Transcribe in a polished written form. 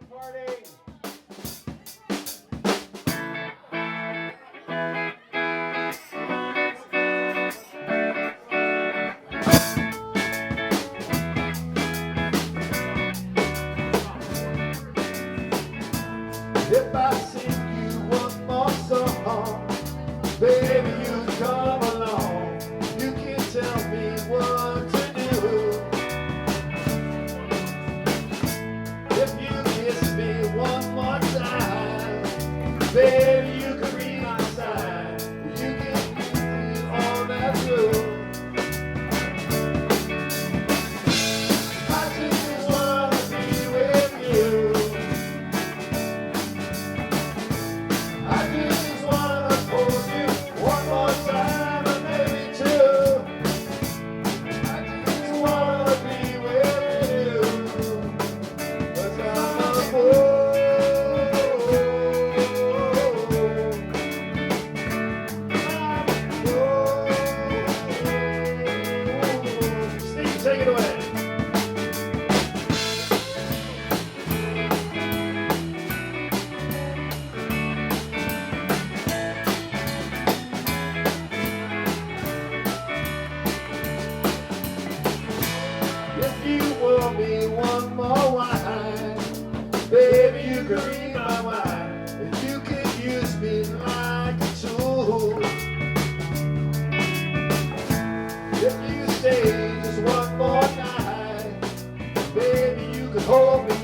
Party. If I sing you one more song, baby, you come along. You can tell me what to do. If you kiss me one more time, baby, you can read my sign. You can do all that through. I just wanna be with you. I just wanna hold you one more time and maybe two. I just wanna be with you, 'cause I'm a fool. Steve, take it away. If you want me one more wine, baby, you can read my mind, and you can use me like a tool. If you stay just one more night, baby, you can hold me